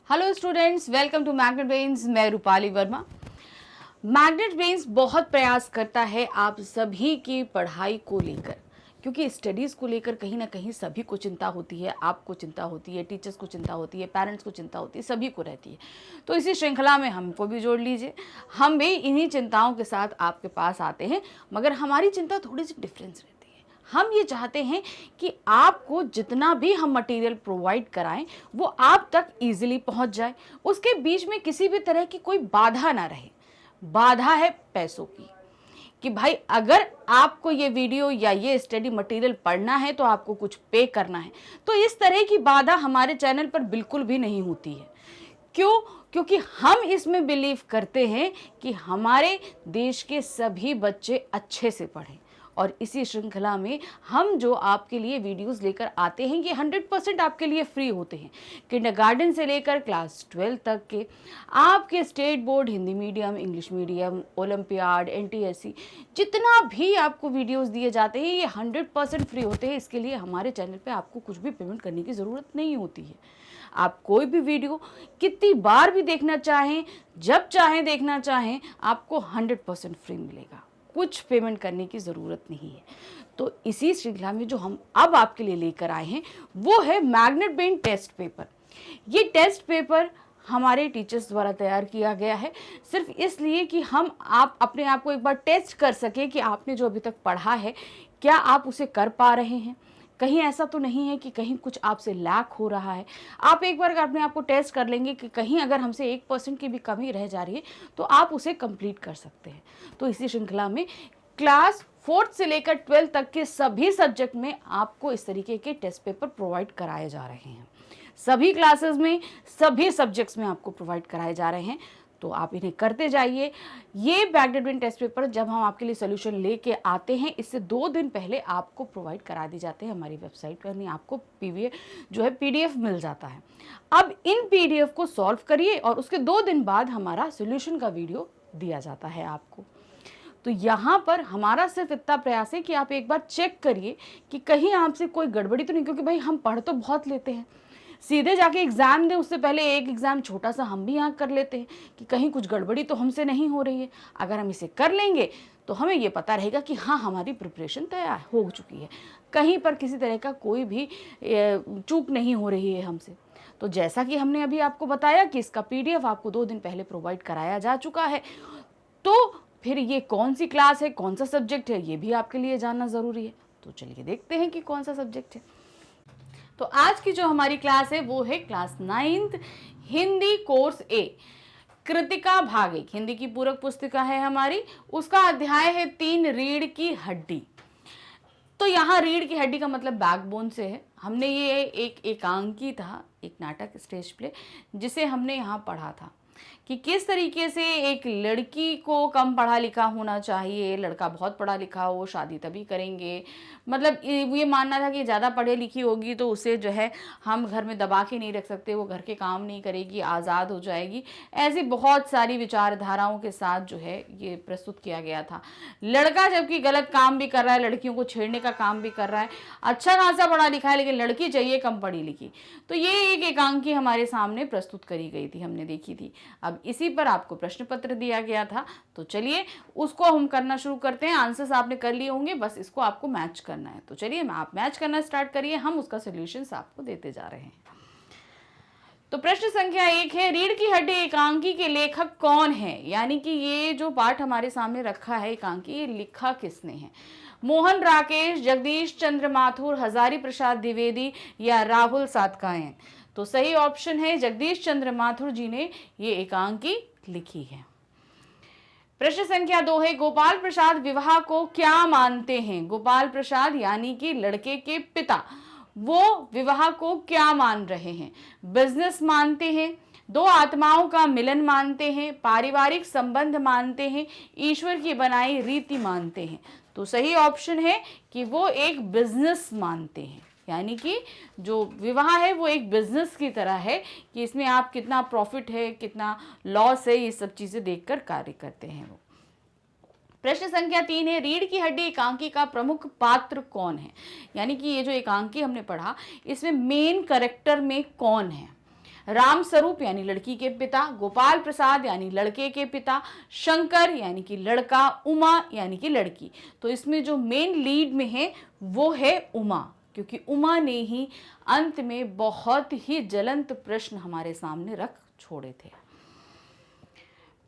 Hello students, welcome to magnet brains. मैं Rupali Verma. Magnet brains बहुत प्रयास करता है आप सभी की पढ़ाई को लेकर, क्योंकि स्टडीज़ को लेकर कहीं ना कहीं सभी को चिंता होती है। आपको चिंता होती है, टीचर्स को चिंता होती है, पेरेंट्स को चिंता होती है, सभी को रहती है। तो इसी श्रृंखला में हमको भी जोड़ लीजिए। हम भी इन्हीं चिंताओं के साथ आपके पास आते हैं, मगर हमारी चिंता थोड़ी सी डिफरेंस रहती है। हम ये चाहते हैं कि आपको जितना भी हम मटेरियल प्रोवाइड कराएं वो आप तक इजीली पहुंच जाए, उसके बीच में किसी भी तरह की कोई बाधा ना रहे। बाधा है पैसों की, कि भाई अगर आपको ये वीडियो या ये स्टडी मटेरियल पढ़ना है तो आपको कुछ पे करना है। तो इस तरह की बाधा हमारे चैनल पर बिल्कुल भी नहीं होती है। क्यों? क्योंकि हम इसमें बिलीव करते हैं कि हमारे देश के सभी बच्चे अच्छे से पढ़ें, और इसी श्रृंखला में हम जो आपके लिए वीडियोस लेकर आते हैं ये 100% आपके लिए फ्री होते हैं। किंडरगार्टन से लेकर क्लास 12 तक के आपके state board, Hindi medium, English medium, olympiad, NTSC, जितना भी आपको वीडियोस दिए जाते हैं ये 100% फ्री होते हैं। इसके लिए हमारे चैनल पे आपको कुछ भी पेमेंट करने की ज़रूरत नहीं होती है। आप कोई भी वीडियो कितनी बार भी देखना चाहें, जब चाहें देखना चाहें, आपको 100% फ्री मिलेगा। कुछ पेमेंट करने की ज़रूरत नहीं है। तो इसी श्रृंखला में जो हम अब आपके लिए लेकर आए हैं वो है मैग्नेट ब्रेन टेस्ट पेपर। ये टेस्ट पेपर हमारे टीचर्स द्वारा तैयार किया गया है, सिर्फ इसलिए कि आप अपने आप को एक बार टेस्ट कर सके कि आपने जो अभी तक पढ़ा है क्या आप उसे कर पा रहे हैं। कहीं ऐसा तो नहीं है कि कहीं कुछ आपसे लैक हो रहा है। आप एक बार अपने आप को टेस्ट कर लेंगे कि कहीं अगर हमसे 1% की भी कमी रह जा रही है तो आप उसे कंप्लीट कर सकते हैं। तो इसी श्रृंखला में क्लास 4 से लेकर 12 तक के सभी सब्जेक्ट में आपको इस तरीके के टेस्ट पेपर प्रोवाइड कराए जा रहे हैं। सभी क्लासेस में, सभी सब्जेक्ट्स में आपको प्रोवाइड कराए जा रहे हैं। तो आप इन्हें करते जाइए। ये मैग्नेट ब्रेन टेस्ट पेपर जब हम आपके लिए सोल्यूशन लेके आते हैं, इससे 2 दिन पहले आपको प्रोवाइड करा दी जाते हैं हमारी वेबसाइट पर। नहीं, आपको पीडीएफ मिल जाता है। अब इन पीडीएफ को सॉल्व करिए और उसके 2 दिन बाद हमारा सोल्यूशन का वीडियो दिया जाता है आपको। तो यहाँ पर हमारा सिर्फ इतना प्रयास है कि आप एक बार चेक करिए कि कहीं आपसे कोई गड़बड़ी तो नहीं, क्योंकि भाई हम पढ़ तो बहुत लेते हैं, सीधे जाके एग्ज़ाम दें उससे पहले एक एग्ज़ाम छोटा सा हम भी यहाँ कर लेते हैं कि कहीं कुछ गड़बड़ी तो हमसे नहीं हो रही है। अगर हम इसे कर लेंगे तो हमें ये पता रहेगा कि हाँ, हमारी प्रिपरेशन तैयार हो चुकी है, कहीं पर किसी तरह का कोई भी चूक नहीं हो रही है हमसे। तो जैसा कि हमने अभी आपको बताया कि इसका पीडीएफ आपको 2 दिन पहले प्रोवाइड कराया जा चुका है, तो फिर ये कौन सी क्लास है, कौन सा सब्जेक्ट है, ये भी आपके लिए जानना ज़रूरी है। तो चलिए देखते हैं कि कौन सा सब्जेक्ट है। तो आज की जो हमारी क्लास है वो है क्लास 9th हिंदी कोर्स ए, कृतिका भाग 1। हिंदी की पूरक पुस्तिका है हमारी, उसका अध्याय है 3, रीढ़ की हड्डी। तो यहाँ रीढ़ की हड्डी का मतलब बैकबोन से है। हमने ये एक एकांकी था, एक नाटक स्टेज प्ले, जिसे हमने यहाँ पढ़ा था कि किस तरीके से एक लड़की को कम पढ़ा लिखा होना चाहिए, लड़का बहुत पढ़ा लिखा हो, शादी तभी करेंगे। मतलब ये मानना था कि ज़्यादा पढ़े लिखी होगी तो उसे जो है हम घर में दबा के नहीं रख सकते, वो घर के काम नहीं करेगी, आज़ाद हो जाएगी। ऐसी बहुत सारी विचारधाराओं के साथ जो है ये प्रस्तुत किया गया था। लड़का जबकि गलत काम भी कर रहा है, लड़कियों को छेड़ने का काम भी कर रहा है, अच्छा खासा पढ़ा लिखा है, लेकिन लड़की चाहिए कम पढ़ी लिखी। तो ये एक एकांकी हमारे सामने प्रस्तुत करी गई थी, हमने देखी थी। अब इसी पर आपको प्रश्न पत्र दिया गया था, तो चलिए उसको हम करना शुरू करते हैं। आंसर्स आपने कर लिए होंगे, बस इसको आपको मैच करना है। तो चलिए आप मैच करना स्टार्ट करिए, हम उसका सॉल्यूशंस आपको देते जा रहे हैं। तो प्रश्न संख्या 1 है, रीढ़ की हड्डी एकांकी के लेखक कौन है? यानी कि ये जो पाठ हमारे सामने रखा है एकांकी, ये लिखा किसने है? मोहन राकेश, जगदीश चंद्र माथुर, हजारी प्रसाद द्विवेदी या राहुल सातकायन? तो सही ऑप्शन है जगदीश चंद्र माथुर जी ने ये एकांकी लिखी है। प्रश्न संख्या 2 है, गोपाल प्रसाद विवाह को क्या मानते हैं? गोपाल प्रसाद यानी कि लड़के के पिता, वो विवाह को क्या मान रहे हैं? बिजनेस मानते हैं, दो आत्माओं का मिलन मानते हैं, पारिवारिक संबंध मानते हैं, ईश्वर की बनाई रीति मानते हैं? तो सही ऑप्शन है कि वो एक बिजनेस मानते हैं, यानी कि जो विवाह है वो एक बिजनेस की तरह है कि इसमें आप कितना प्रॉफिट है, कितना लॉस है, ये सब चीज़ें देखकर कार्य करते हैं वो। प्रश्न संख्या 3 है, रीढ़ की हड्डी एकांकी का प्रमुख पात्र कौन है? यानी कि ये जो एकांकी हमने पढ़ा, इसमें मेन कैरेक्टर में कौन है? राम स्वरूप यानी लड़की के पिता, गोपाल प्रसाद यानी लड़के के पिता, शंकर यानी कि लड़का, उमा यानी कि लड़की। तो इसमें जो मेन लीड में है वो है उमा, क्योंकि उमा ने ही अंत में बहुत ही ज्वलंत प्रश्न हमारे सामने रख छोड़े थे।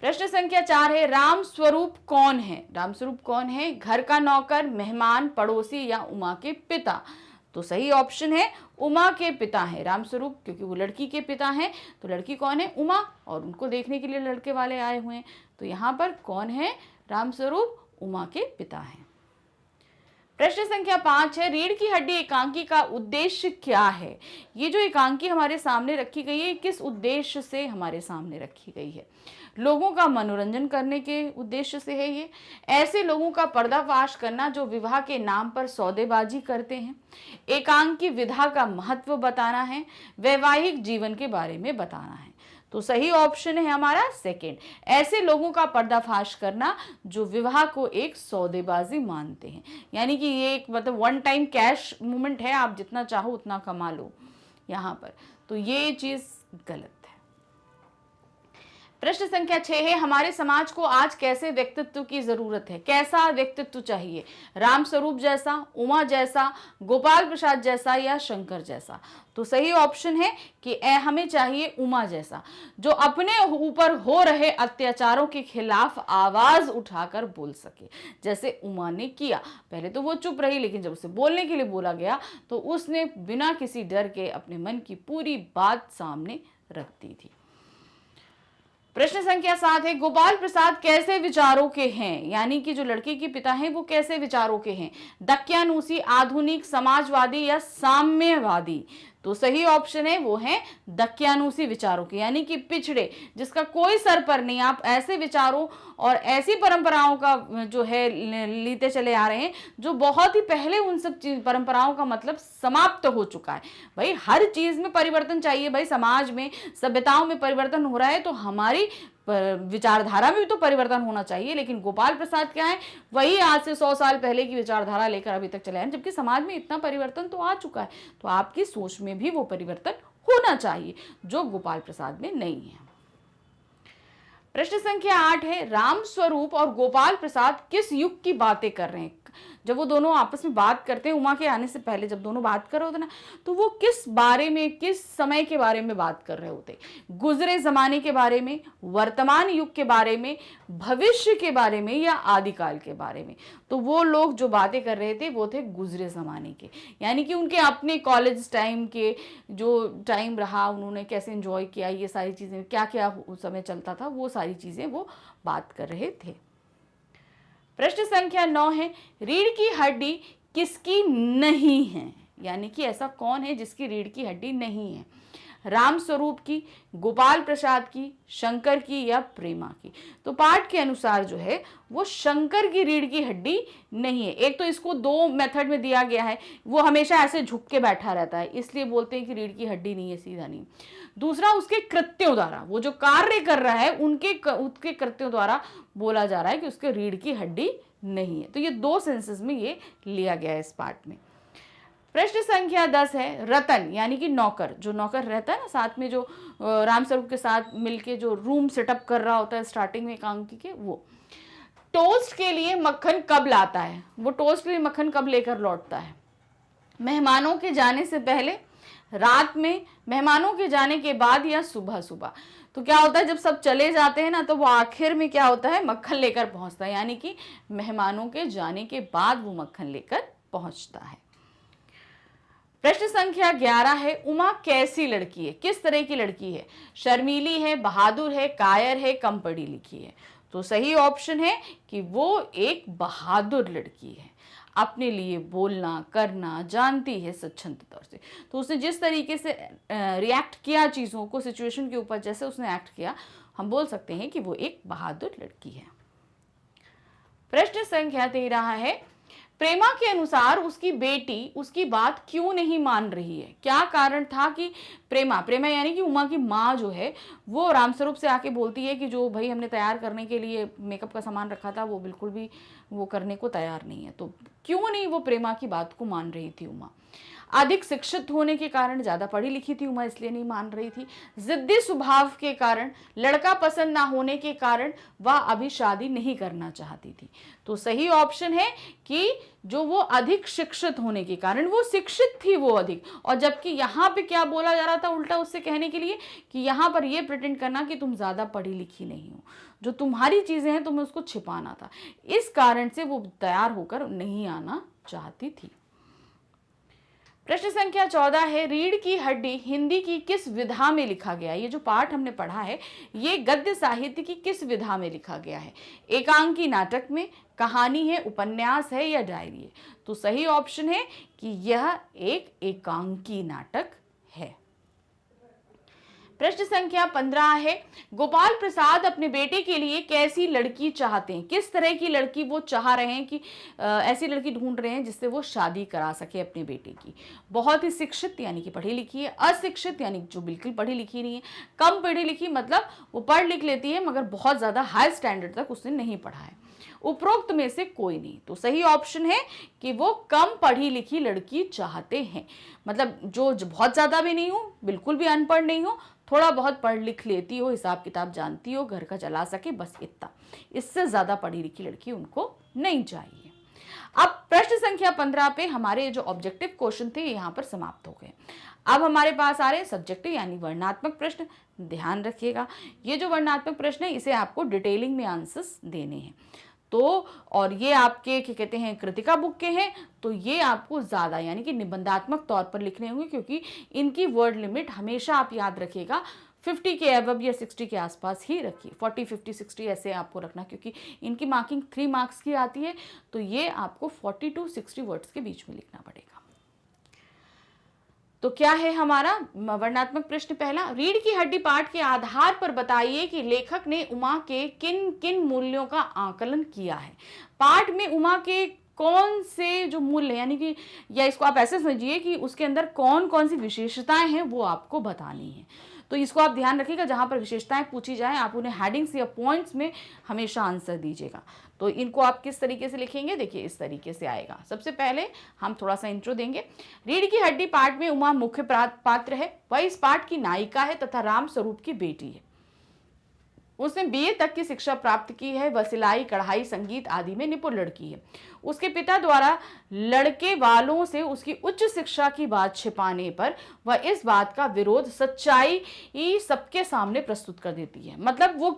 प्रश्न संख्या 4 है, राम स्वरूप कौन है? राम स्वरूप कौन है? घर का नौकर, मेहमान, पड़ोसी या उमा के पिता? तो सही ऑप्शन है उमा के पिता है राम स्वरूप, क्योंकि वो लड़की के पिता हैं। तो लड़की कौन है? उमा, और उनको देखने के लिए लड़के वाले आए हुए हैं। तो यहाँ पर कौन है? राम स्वरूप उमा के पिता हैं। प्रश्न संख्या 5 है, रीढ़ की हड्डी एकांकी का उद्देश्य क्या है? ये जो एकांकी हमारे सामने रखी गई है, किस उद्देश्य से हमारे सामने रखी गई है? लोगों का मनोरंजन करने के उद्देश्य से है ये। ऐसे लोगों का पर्दाफाश करना जो विवाह के नाम पर सौदेबाजी करते हैं। एकांकी विधा का महत्व बताना है। वैवाहिक जीवन के बारे में बताना है। तो सही ऑप्शन है हमारा सेकंड, ऐसे लोगों का पर्दाफाश करना जो विवाह को एक सौदेबाजी मानते हैं। यानी कि ये एक मतलब वन टाइम कैश मूवमेंट है, आप जितना चाहो उतना कमा लो यहाँ पर। तो ये चीज गलत है। प्रश्न संख्या 6 है, हमारे समाज को आज कैसे व्यक्तित्व की जरूरत है? कैसा व्यक्तित्व चाहिए? राम स्वरूप जैसा, उमा जैसा, गोपाल प्रसाद जैसा या शंकर जैसा? तो सही ऑप्शन है कि हमें चाहिए उमा जैसा, जो अपने ऊपर हो रहे अत्याचारों के खिलाफ आवाज उठाकर बोल सके, जैसे उमा ने किया। पहले तो वो चुप रही, लेकिन जब उसे बोलने के लिए बोला गया तो उसने बिना किसी डर के अपने मन की पूरी बात सामने रख दी थी। प्रश्न संख्या 7 है, गोपाल प्रसाद कैसे विचारों के हैं? यानी कि जो लड़के के पिता हैं वो कैसे विचारों के हैं? दक्यानूसी, आधुनिक, समाजवादी या साम्यवादी? तो सही ऑप्शन है वो है दक्यानूसी विचारों के, यानी कि पिछड़े, जिसका कोई सर पर नहीं। आप ऐसे विचारों और ऐसी परंपराओं का जो है लेते चले आ रहे हैं जो बहुत ही पहले उन सब परंपराओं का मतलब समाप्त हो चुका है। भाई हर चीज में परिवर्तन चाहिए, भाई समाज में, सभ्यताओं में परिवर्तन हो रहा है तो हमारी विचारधारा में भी तो परिवर्तन होना चाहिए। लेकिन गोपाल प्रसाद क्या है, वही आज से 100 साल पहले की विचारधारा लेकर अभी तक चले हैं, जबकि समाज में इतना परिवर्तन तो आ चुका है। तो आपकी सोच में भी वो परिवर्तन होना चाहिए जो गोपाल प्रसाद में नहीं है। प्रश्न संख्या 8 है, राम स्वरूप और गोपाल प्रसाद किस युग की बातें कर रहे हैं? जब वो दोनों आपस में बात करते हैं, उमा के आने से पहले जब दोनों बात कर रहे होते ना, तो वो किस बारे में, किस समय के बारे में बात कर रहे होते? गुजरे जमाने के बारे में, वर्तमान युग के बारे में, भविष्य के बारे में या आदिकाल के बारे में? तो वो लोग जो बातें कर रहे थे वो थे गुजरे जमाने के, यानी कि उनके अपने कॉलेज टाइम के जो टाइम रहा, उन्होंने कैसे एंजॉय किया, ये सारी चीजें, क्या क्या उस समय चलता था, वो सारी चीजें वो बात कर रहे थे। प्रश्न संख्या 9 है, रीढ़ की हड्डी किसकी नहीं है? यानी कि ऐसा कौन है जिसकी रीढ़ की हड्डी नहीं है? राम स्वरूप की, गोपाल प्रसाद की, शंकर की या प्रेमा की? तो पाठ के अनुसार जो है वो शंकर की रीढ़ की हड्डी नहीं है। एक तो इसको दो मेथड में दिया गया है, वो हमेशा ऐसे झुक के बैठा रहता है इसलिए बोलते हैं कि रीढ़ की हड्डी नहीं है, सीधा नहीं। दूसरा, उसके कृत्यों द्वारा, वो जो कार्य कर रहा है उसके कृत्यों द्वारा बोला जा रहा है कि उसके रीढ़ की हड्डी नहीं है। तो ये दो सेंसेस में ये लिया गया है इस पार्ट में। प्रश्न संख्या 10 है, रतन यानी कि नौकर, जो नौकर रहता है ना साथ में, जो राम स्वरूप के साथ मिलके जो रूम सेटअप कर रहा होता है स्टार्टिंग में एकांकी के, वो टोस्ट के लिए मक्खन कब लाता है? वो टोस्ट के लिए मक्खन कब लेकर लौटता है? मेहमानों के जाने से पहले, रात में, मेहमानों के जाने के बाद या सुबह सुबह? तो क्या होता है, जब सब चले जाते हैं ना तो वो आखिर में क्या होता है, मक्खन लेकर पहुंचता है, यानी कि मेहमानों के जाने के बाद वो मक्खन लेकर पहुंचता है। प्रश्न संख्या 11 है, उमा कैसी लड़की है? किस तरह की लड़की है? शर्मीली है, बहादुर है, कायर है, कम पढ़ी लिखी है? तो सही ऑप्शन है कि वो एक बहादुर लड़की है, अपने लिए बोलना करना जानती है स्वच्छंद तौर से। तो उसने जिस तरीके से रिएक्ट किया चीज़ों को, सिचुएशन के ऊपर जैसे उसने एक्ट किया, हम बोल सकते हैं कि वो एक बहादुर लड़की है। प्रश्न संख्या 13 है, प्रेमा के अनुसार उसकी बेटी उसकी बात क्यों नहीं मान रही है? क्या कारण था कि प्रेमा यानी कि उमा की माँ जो है वो रामस्वरूप से आके बोलती है कि जो भाई हमने तैयार करने के लिए मेकअप का सामान रखा था वो बिल्कुल भी वो करने को तैयार नहीं है। तो क्यों नहीं वो प्रेमा की बात को मान रही थी उमा? अधिक शिक्षित होने के कारण, ज्यादा पढ़ी लिखी थी उमा इसलिए नहीं मान रही थी, जिद्दी स्वभाव के कारण, लड़का पसंद ना होने के कारण वह अभी शादी नहीं करना चाहती थी। तो सही ऑप्शन है कि जो वो अधिक शिक्षित होने के कारण, वो शिक्षित थी वो अधिक, और जबकि यहाँ पे क्या बोला जा रहा था उल्टा उससे कहने के लिए कि यहाँ पर ये प्रिटेंड करना कि तुम ज्यादा पढ़ी लिखी नहीं हो, जो तुम्हारी चीजें हैं तुम्हें उसको छिपाना था, इस कारण से वो तैयार होकर नहीं आना चाहती थी। प्रश्न संख्या 14 है, रीढ़ की हड्डी हिंदी की किस विधा में लिखा गया है? ये जो पाठ हमने पढ़ा है ये गद्य साहित्य की किस विधा में लिखा गया है? एकांकी नाटक में, कहानी है, उपन्यास है या डायरी है? तो सही ऑप्शन है कि यह एक एकांकी नाटक है। प्रश्न संख्या 15 है, गोपाल प्रसाद अपने बेटे के लिए कैसी लड़की चाहते हैं? किस तरह की लड़की वो चाह रहे हैं कि ऐसी लड़की ढूंढ रहे हैं जिससे वो शादी करा सके अपने बेटे की? बहुत ही शिक्षित यानी कि पढ़ी लिखी है, अशिक्षित यानी जो बिल्कुल पढ़ी लिखी नहीं है, कम पढ़ी लिखी मतलब वो पढ़ लिख लेती है मगर बहुत ज्यादा हाई स्टैंडर्ड तक उसने नहीं पढ़ा है, उपरोक्त में से कोई नहीं। तो सही ऑप्शन है कि वो कम पढ़ी लिखी लड़की चाहते हैं, मतलब जो बहुत ज्यादा भी नहीं हो, बिल्कुल भी अनपढ़ नहीं हो, थोड़ा बहुत पढ़ लिख लेती हो, हिसाब किताब जानती हो, घर का चला सके, बस इतना, इससे ज्यादा पढ़ी लिखी लड़की उनको नहीं चाहिए। अब प्रश्न संख्या 15 पे हमारे जो ऑब्जेक्टिव क्वेश्चन थे यहाँ पर समाप्त हो गए। अब हमारे पास आ रहे सब्जेक्टिव यानी वर्णनात्मक प्रश्न। ध्यान रखिएगा, ये जो वर्णनात्मक प्रश्न है इसे आपको डिटेलिंग में आंसर्स देने हैं। तो और ये आपके क्या कहते हैं कृतिका बुक के हैं, तो ये आपको ज़्यादा यानी कि निबंधात्मक तौर पर लिखने होंगे, क्योंकि इनकी वर्ड लिमिट हमेशा आप याद रखिएगा 50 के अबव या 60 के आसपास ही रखिए, 40, 50, 60 ऐसे आपको रखना, क्योंकि इनकी मार्किंग 3 मार्क्स की आती है, तो ये आपको 40 to 60 वर्ड्स के बीच में लिखना पड़ेगा। तो क्या है हमारा वर्णनात्मक प्रश्न पहला, रीढ़ की हड्डी पाठ के आधार पर बताइए कि लेखक ने उमा के किन किन मूल्यों का आकलन किया है। पाठ में उमा के कौन से जो मूल्य यानी कि, या इसको आप ऐसे समझिए कि उसके अंदर कौन कौन सी विशेषताएं हैं वो आपको बतानी है। तो इसको आप ध्यान रखिएगा, जहां पर विशेषताएं पूछी जाए आप उन्हें हेडिंग्स या पॉइंट्स में हमेशा आंसर दीजिएगा। तो इनको आप किस तरीके से लिखेंगे, देखिए इस तरीके से आएगा। सबसे पहले हम थोड़ा सा इंट्रो देंगे। रीढ़ की हड्डी पाठ में उमा मुख्य पात्र है, वह इस पाठ की नायिका है तथा राम स्वरूप की बेटी है। उसने बीए तक की शिक्षा प्राप्त की है, वह सिलाई, कढ़ाई, संगीत आदि में निपुण लड़की है। उसके पिता द्वारा लड़के वालों से उसकी उच्च शिक्षा की बात छिपाने पर वह इस बात का विरोध सच्चाई सबके सामने प्रस्तुत कर देती है। मतलब वो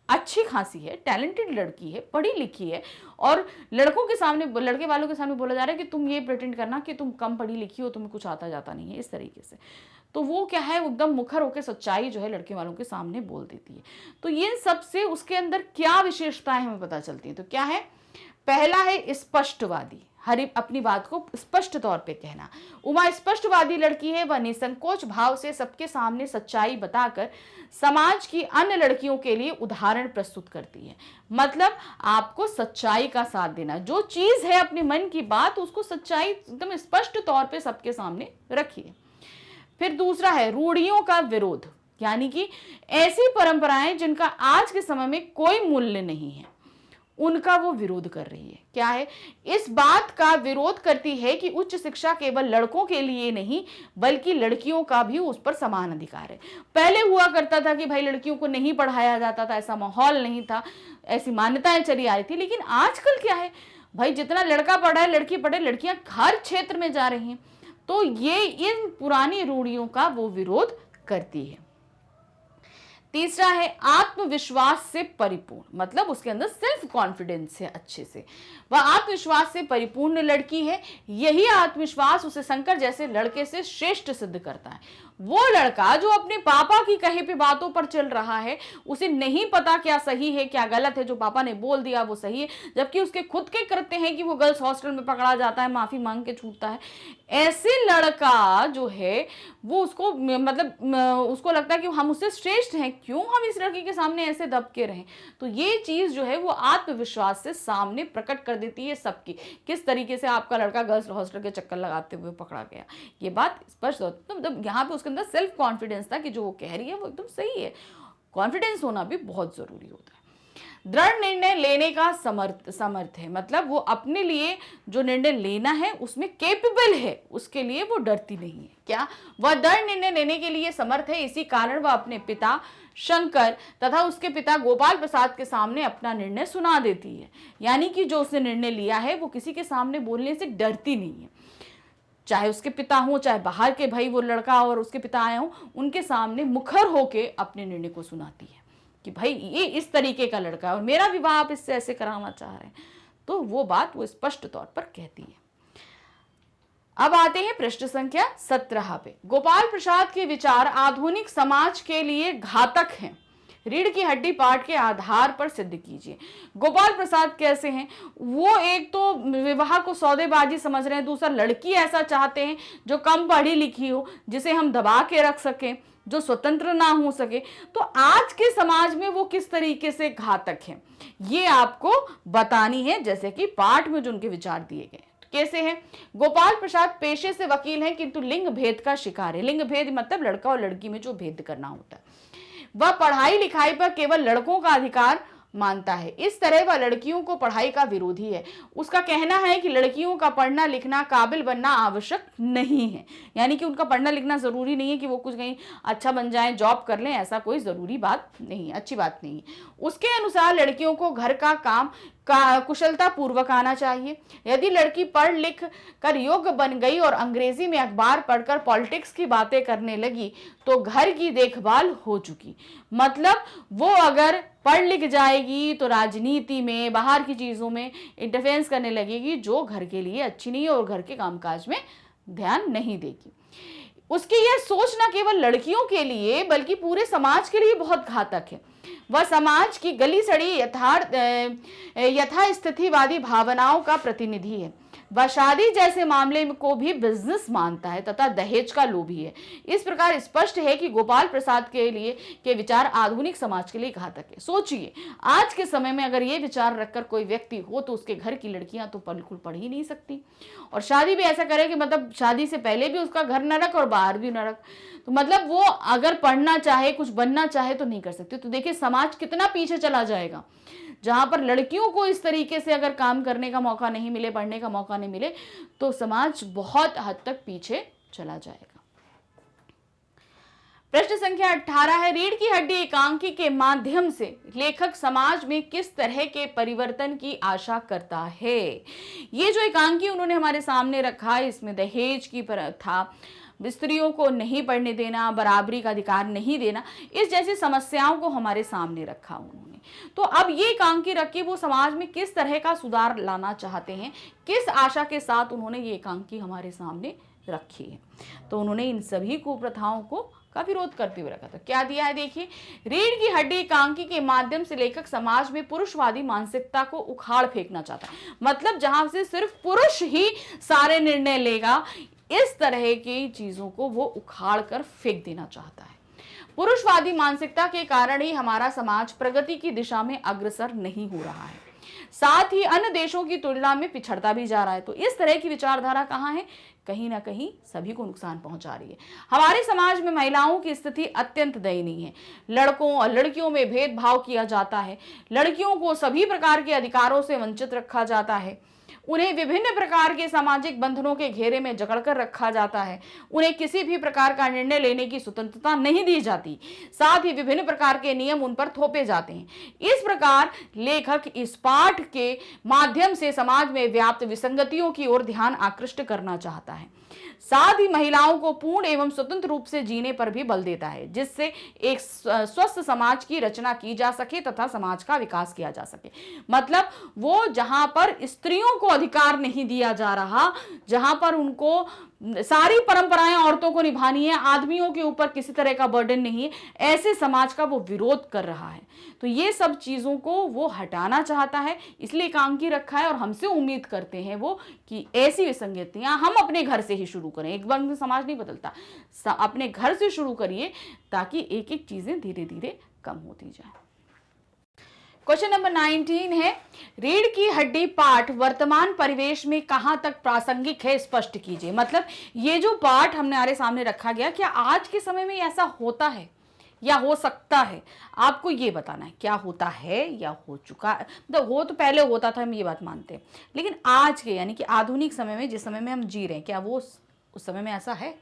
अच्छी खासी है, टैलेंटेड लड़की है, पढ़ी लिखी है, और लड़कों के सामने, लड़के वालों के सामने बोला जा रहा है कि तुम ये प्रिटेंड करना कि तुम कम पढ़ी लिखी हो, तुम्हें कुछ आता जाता नहीं है, इस तरीके से। तो वो क्या है, एकदम मुखर होकर सच्चाई जो है लड़के वालों के सामने बोल देती है। तो ये सबसे उसके अंदर क्या विशेषताएं हमें पता चलती हैं। तो क्या है, पहला है स्पष्टवादी, हर अपनी बात को स्पष्ट तौर पे कहना। उमा स्पष्टवादी लड़की है, वह निसंकोच भाव से सबके सामने सच्चाई बताकर समाज की अन्य लड़कियों के लिए उदाहरण प्रस्तुत करती है। मतलब आपको सच्चाई का साथ देना, जो चीज है अपने मन की बात उसको सच्चाई एकदम स्पष्ट तौर पे सबके सामने रखिए। फिर दूसरा है रूढ़ियों का विरोध, यानी कि ऐसी परंपराएं जिनका आज के समय में कोई मूल्य नहीं है, उनका वो विरोध कर रही है। क्या है, इस बात का विरोध करती है कि उच्च शिक्षा केवल लड़कों के लिए नहीं बल्कि लड़कियों का भी उस पर समान अधिकार है। पहले हुआ करता था कि भाई लड़कियों को नहीं पढ़ाया जाता था, ऐसा माहौल नहीं था, ऐसी मान्यताएं चली आ रही थी। लेकिन आजकल क्या है भाई, जितना लड़का पढ़ा है लड़की पढ़े, लड़कियां हर क्षेत्र में जा रही हैं। तो ये इन पुरानी रूढ़ियों का वो विरोध करती है। तीसरा है आत्मविश्वास से परिपूर्ण, मतलब उसके अंदर सेल्फ कॉन्फिडेंस है अच्छे से, वह आत्मविश्वास से परिपूर्ण लड़की है। यही आत्मविश्वास उसे शंकर जैसे लड़के से श्रेष्ठ सिद्ध करता है। वो लड़का जो अपने पापा की कहे पे बातों पर चल रहा है, उसे नहीं पता क्या सही है क्या गलत है, जो पापा ने बोल दिया वो सही है, जबकि उसके खुद के करते हैं कि वो गर्ल्स हॉस्टल में पकड़ा जाता है, माफी मांग के छूटता है। ऐसे लड़का जो है वो उसको मतलब उसको लगता है कि हम उससे श्रेष्ठ हैं, क्यों हम इस लड़की के सामने ऐसे दब के रहें। तो ये चीज जो है वो आत्मविश्वास से सामने प्रकट कर देती है सबकी, किस तरीके से आपका लड़का गर्ल्स हॉस्टल के चक्कर लगाते हुए पकड़ा गया, ये बात स्पष्ट होती है। तो मतलब यहाँ पे उसके अंदर सेल्फ कॉन्फिडेंस था कि जो वो कह रही है वो एकदम सही है। कॉन्फिडेंस होना भी बहुत जरूरी होता है। दृढ़ निर्णय लेने का समर्थ है, मतलब वो अपने लिए जो निर्णय लेना है उसमें कैपेबल है, उसके लिए वो डरती नहीं है। क्या वह दृढ़ निर्णय लेने के लिए समर्थ है, इसी कारण वह अपने पिता शंकर तथा उसके पिता गोपाल प्रसाद के सामने अपना निर्णय सुना देती है। यानी कि जो उसने निर्णय लिया है वो किसी के सामने बोलने से डरती नहीं है, चाहे उसके पिता हो, चाहे बाहर के भाई वो लड़का और उसके पिता आए हों, उनके सामने मुखर होके अपने निर्णय को सुनाती है कि भाई ये इस तरीके का लड़का है और मेरा विवाह आप इससे ऐसे कराना चाह रहे हैं, तो वो बात वो स्पष्ट तौर पर कहती है। अब आते हैं पृष्ठ संख्या 17 पे। गोपाल प्रसाद के विचार आधुनिक समाज के लिए घातक हैं, रीढ़ की हड्डी पाठ के आधार पर सिद्ध कीजिए। गोपाल प्रसाद कैसे हैं? वो एक तो विवाह को सौदेबाजी समझ रहे हैं, दूसरा लड़की ऐसा चाहते हैं जो कम पढ़ी लिखी हो, जिसे हम दबा के रख सकें, जो स्वतंत्र ना हो सके। तो आज के समाज में वो किस तरीके से घातक है ये आपको बतानी है, जैसे कि पाठ में जो उनके विचार दिए गए। कैसे हैं? गोपाल प्रसाद पेशे से वकील हैं किंतु लिंग भेद का शिकार है। लिंग भेद मतलब लड़का और लड़की में जो भेद करना होता है। वह पढ़ाई लिखाई पर केवल लड़कों का अधिकार मानता है, इस तरह वह लड़कियों को पढ़ाई का विरोधी है। उसका कहना है कि लड़कियों का पढ़ना लिखना काबिल बनना आवश्यक नहीं है, यानी कि उनका पढ़ना लिखना जरूरी नहीं है कि वो कुछ कहीं अच्छा बन जाएं, जॉब कर लें, ऐसा कोई जरूरी बात नहीं है, अच्छी बात नहीं है। उसके अनुसार लड़कियों को घर का काम कुशलता पूर्वक आना चाहिए। यदि लड़की पढ़ लिख कर योग्य बन गई और अंग्रेजी में अखबार पढ़कर पॉलिटिक्स की बातें करने लगी तो घर की देखभाल हो चुकी। मतलब वो अगर पढ़ लिख जाएगी तो राजनीति में, बाहर की चीजों में इंटरफेरेंस करने लगेगी जो घर के लिए अच्छी नहीं है और घर के कामकाज में ध्यान नहीं देगी। उसकी यह सोच न केवल लड़कियों के लिए बल्कि पूरे समाज के लिए बहुत घातक है। वह समाज की गली सड़ी यथास्थितिवादी भावनाओं का प्रतिनिधि है। वह शादी जैसे मामले को भी बिजनेस मानता है तथा दहेज का लोभी है। इस प्रकार स्पष्ट है कि गोपाल प्रसाद के विचार आधुनिक समाज के लिए घातक है। सोचिए, आज के समय में अगर ये विचार रखकर कोई व्यक्ति हो तो उसके घर की लड़कियां तो बिल्कुल पढ़ ही नहीं सकती, और शादी भी ऐसा करे कि मतलब शादी से पहले भी उसका घर नरक और बाहर भी नरक। तो मतलब वो अगर पढ़ना चाहे, कुछ बनना चाहे तो नहीं कर सकती। तो देखिए समाज कितना पीछे चला जाएगा। जहां पर लड़कियों को इस तरीके से अगर काम करने का मौका नहीं मिले, पढ़ने का मौका नहीं मिले, तो समाज बहुत हद तक पीछे चला जाएगा। प्रश्न संख्या 18 है, रीढ़ की हड्डी एकांकी के माध्यम से लेखक समाज में किस तरह के परिवर्तन की आशा करता है। ये जो एकांकी उन्होंने हमारे सामने रखा है, इसमें दहेज की प्रथा, स्त्रियों को नहीं पढ़ने देना, बराबरी का अधिकार नहीं देना, इस जैसी समस्याओं को हमारे सामने रखा उन्होंने। तो अब ये एकांकी रख के वो समाज में किस तरह का सुधार लाना चाहते हैं, किस आशा के साथ उन्होंने ये एकांकी हमारे सामने रखी है। तो उन्होंने इन सभी कुप्रथाओं को का विरोध करते हुए रखा था। क्या दिया है देखिए, रीढ़ की हड्डी एकांकी के माध्यम से लेखक समाज में पुरुषवादी मानसिकता को उखाड़ फेंकना चाहता है। मतलब जहां से सिर्फ पुरुष ही सारे निर्णय लेगा, इस तरह की चीजों को वो उखाड़ कर फेंक देना चाहता है। पुरुषवादी मानसिकता के कारण ही हमारा समाज प्रगति की दिशा में अग्रसर नहीं हो रहा है, साथ ही अन्य देशों की तुलना में पिछड़ता भी जा रहा है। तो इस तरह की विचारधारा कहाँ है? कहीं ना कहीं सभी को नुकसान पहुंचा रही है। हमारे समाज में महिलाओं की स्थिति अत्यंत दयनीय है। लड़कों और लड़कियों में भेदभाव किया जाता है। लड़कियों को सभी प्रकार के अधिकारों से वंचित रखा जाता है। उन्हें विभिन्न प्रकार के सामाजिक बंधनों के घेरे में जकड़कर रखा जाता है। उन्हें किसी भी प्रकार का निर्णय लेने की स्वतंत्रता नहीं दी जाती। साथ ही विभिन्न प्रकार के नियम उन पर थोपे जाते हैं। इस प्रकार लेखक इस पाठ के माध्यम से समाज में व्याप्त विसंगतियों की ओर ध्यान आकृष्ट करना चाहता है। साथ ही महिलाओं को पूर्ण एवं स्वतंत्र रूप से जीने पर भी बल देता है, जिससे एक स्वस्थ समाज की रचना की जा सके तथा समाज का विकास किया जा सके। मतलब वो जहां पर स्त्रियों को अधिकार नहीं दिया जा रहा, जहां पर उनको सारी परंपराएं औरतों को निभानी है, आदमियों के ऊपर किसी तरह का बर्डन नहीं है, ऐसे समाज का वो विरोध कर रहा है। तो ये सब चीजों को वो हटाना चाहता है, इसलिए एकांकी रखा है। और हमसे उम्मीद करते हैं वो कि ऐसी विसंगतियां हम अपने घर से ही शुरू करें। एक बार में समाज नहीं बदलता, अपने घर से शुरू करिए ताकि एक एक चीजें धीरे धीरे कम होती जाए। क्वेश्चन नंबर 19 है, रीढ़ की हड्डी पाठ वर्तमान परिवेश में कहां तक प्रासंगिक है, स्पष्ट कीजिए। मतलब ये जो पाठ हमने हमारे सामने रखा गया, क्या आज के समय में ऐसा होता है? या हो सकता है, आपको ये बताना है क्या होता है या हो चुका है। मतलब हो तो पहले होता था, हम ये बात मानते हैं, लेकिन आज के यानी कि आधुनिक समय में, जिस समय में हम जी रहे हैं, क्या वो उस समय में ऐसा है?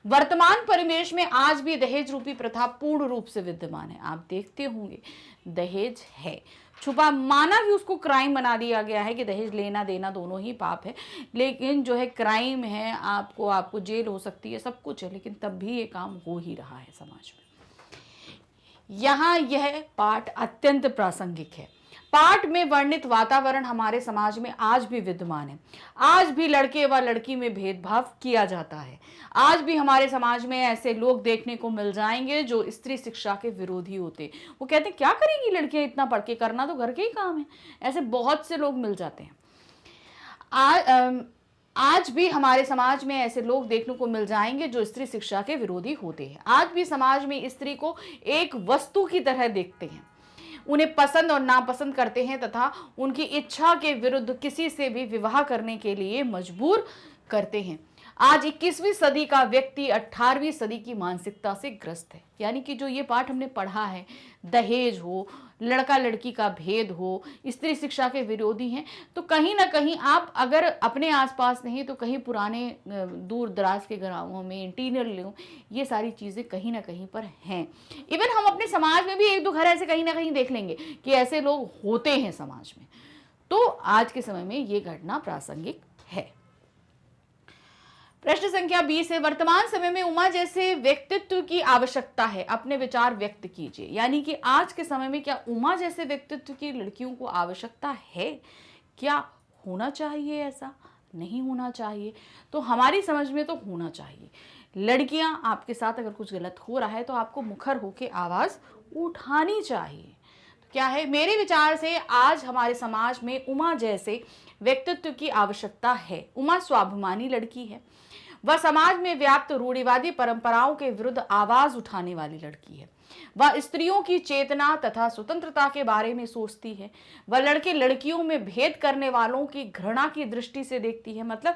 वर्तमान परिवेश में आज भी दहेज रूपी प्रथा पूर्ण रूप से विद्यमान है। आप देखते होंगे दहेज है, छुपा माना भी उसको क्राइम बना दिया गया है कि दहेज लेना देना दोनों ही पाप है, लेकिन जो है क्राइम है, आपको जेल हो सकती है, सब कुछ है, लेकिन तब भी ये काम हो ही रहा है समाज में। यहाँ यह पाठ अत्यंत प्रासंगिक है। पाठ में वर्णित वातावरण हमारे समाज में आज भी विद्यमान है। आज भी लड़के व लड़की में भेदभाव किया जाता है। आज भी हमारे समाज में ऐसे लोग देखने को मिल जाएंगे जो स्त्री शिक्षा के विरोधी होते। वो कहते हैं क्या करेंगी लड़कियां इतना पढ़ के, करना तो घर के ही काम है। ऐसे बहुत से लोग मिल जाते हैं। आज भी हमारे समाज में ऐसे लोग देखने को मिल जाएंगे जो स्त्री शिक्षा के विरोधी होते हैं। आज भी समाज में स्त्री को एक वस्तु की तरह देखते हैं, उन्हें पसंद और नापसंद करते हैं तथा उनकी इच्छा के विरुद्ध किसी से भी विवाह करने के लिए मजबूर करते हैं। आज 21वीं सदी का व्यक्ति 18वीं सदी की मानसिकता से ग्रस्त है। यानी कि जो ये पाठ हमने पढ़ा है, दहेज हो, लड़का लड़की का भेद हो, स्त्री शिक्षा के विरोधी हैं, तो कहीं ना कहीं आप अगर अपने आसपास नहीं तो कहीं पुराने दूर दराज के गांवों में, इंटीरियर लो, ये सारी चीज़ें कहीं ना कहीं पर हैं। इवन हम अपने समाज में भी एक दो घर ऐसे कहीं ना कहीं देख लेंगे कि ऐसे लोग होते हैं समाज में। तो आज के समय में ये घटना प्रासंगिक है। प्रश्न संख्या 20 है, वर्तमान समय में उमा जैसे व्यक्तित्व की आवश्यकता है, अपने विचार व्यक्त कीजिए। यानी कि आज के समय में क्या उमा जैसे व्यक्तित्व की लड़कियों को आवश्यकता है? क्या होना चाहिए? ऐसा नहीं होना चाहिए। तो हमारी समझ में तो होना चाहिए। लड़कियां, आपके साथ अगर कुछ गलत हो रहा है तो आपको मुखर होकर आवाज उठानी चाहिए। तो क्या है, मेरे विचार से आज हमारे समाज में उमा जैसे व्यक्तित्व की आवश्यकता है। उमा स्वाभिमानी लड़की है, वह समाज में व्याप्त रूढ़िवादी परंपराओं के विरुद्ध आवाज उठाने वाली लड़की है। वह स्त्रियों की चेतना तथा स्वतंत्रता के बारे में सोचती है। वह लड़के लड़कियों में भेद करने वालों की घृणा की दृष्टि से देखती है। मतलब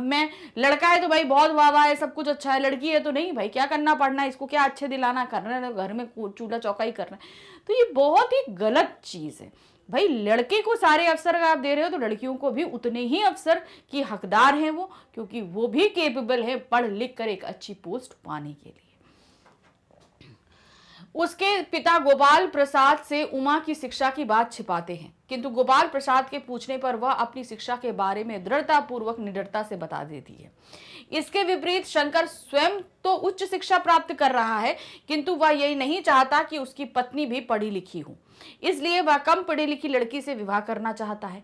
मैं लड़का है तो भाई बहुत वाह वाह है, सब कुछ अच्छा है, लड़की है तो नहीं भाई, क्या करना पड़ना है, इसको क्या अच्छे दिलाना करना है, घर में चूल्हा चौका करना है। तो ये बहुत ही गलत चीज है। भाई लड़के को सारे अवसर अगर आप दे रहे हो तो लड़कियों को भी उतने ही अवसर की हकदार हैं वो, क्योंकि वो भी केपेबल है पढ़ लिख कर एक अच्छी पोस्ट पाने के लिए। उसके पिता गोपाल प्रसाद से उमा की शिक्षा की बात छिपाते हैं, किंतु गोपाल प्रसाद के पूछने पर वह अपनी शिक्षा के बारे में दृढ़ता पूर्वक निडरता से बता देती है। इसके विपरीत शंकर स्वयं तो उच्च शिक्षा प्राप्त कर रहा है, किंतु वह यही नहीं चाहता कि उसकी पत्नी भी पढ़ी लिखी हो, इसलिए वह कम पढ़ी लिखी लड़की से विवाह करना चाहता है।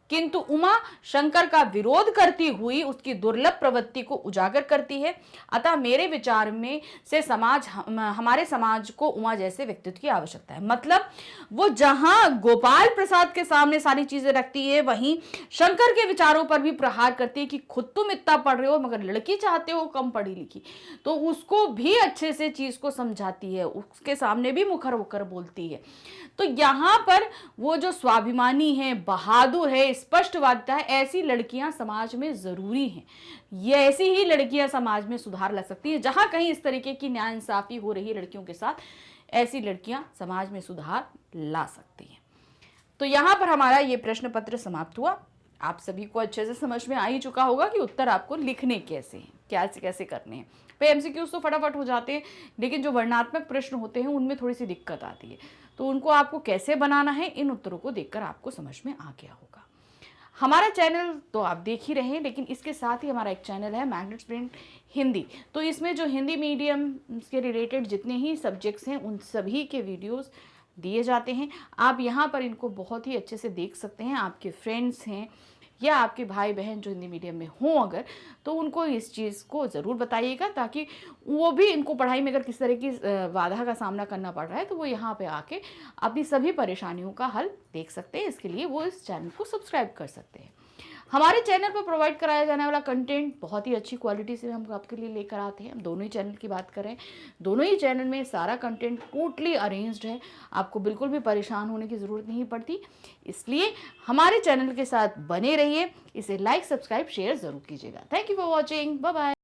किंतु उमा शंकर का विरोध करती हुई उसकी दुर्लभ प्रवृत्ति को उजागर करती है। अतः मेरे विचार में से हमारे समाज को उमा जैसे व्यक्तित्व की आवश्यकता है। मतलब वो जहां गोपाल प्रसाद के सामने सारी चीजें रखती है, वहीं शंकर के विचारों पर भी प्रहार करती है कि खुद तुम इतना पढ़ रहे हो मगर लड़की चाहते हो कम पढ़ी लिखी, तो उसको भी अच्छे से चीज को समझाती है, उसके सामने भी मुखर होकर बोलती है। तो यहाँ पर वो जो स्वाभिमानी है, बहादुर है, स्पष्टवादिता है, ऐसी लड़कियां समाज में जरूरी हैं। ये ऐसी ही लड़कियां समाज में सुधार ला सकती है। जहां कहीं इस तरीके की न्याय इंसाफी हो रही है लड़कियों के साथ, ऐसी लड़कियां समाज में सुधार ला सकती हैं। तो यहाँ पर हमारा ये प्रश्न पत्र समाप्त हुआ। आप सभी को अच्छे से समझ में आ ही चुका होगा कि उत्तर आपको लिखने कैसे हैं, कैसे कैसे करने हैं। पे एमसीक्यूज तो फटाफट हो जाते हैं, लेकिन जो वर्णनात्मक प्रश्न होते हैं उनमें थोड़ी सी दिक्कत आती है। तो उनको आपको कैसे बनाना है, इन उत्तरों को देखकर आपको समझ में आ गया होगा। हमारा चैनल तो आप देख ही रहे हैं, लेकिन इसके साथ ही हमारा एक चैनल है मैग्नेट्स ब्रेन हिंदी। तो इसमें जो हिंदी मीडियम के रिलेटेड जितने ही सब्जेक्ट्स हैं उन सभी के वीडियोस दिए जाते हैं। आप यहाँ पर इनको बहुत ही अच्छे से देख सकते हैं। आपके फ्रेंड्स हैं या आपके भाई बहन जो हिंदी मीडियम में हों अगर, तो उनको इस चीज़ को ज़रूर बताइएगा, ताकि वो भी इनको पढ़ाई में अगर किस तरह की बाधा का सामना करना पड़ रहा है तो वो यहाँ पे आके अपनी सभी परेशानियों का हल देख सकते हैं। इसके लिए वो इस चैनल को सब्सक्राइब कर सकते हैं। हमारे चैनल पर प्रोवाइड कराया जाने वाला कंटेंट बहुत ही अच्छी क्वालिटी से हम आपके लिए लेकर आते हैं। हम दोनों ही चैनल की बात करें, दोनों ही चैनल में सारा कंटेंट टोटली अरेंज्ड है, आपको बिल्कुल भी परेशान होने की ज़रूरत नहीं पड़ती। इसलिए हमारे चैनल के साथ बने रहिए, इसे लाइक सब्सक्राइब शेयर ज़रूर कीजिएगा। Thank you for watching, bye bye.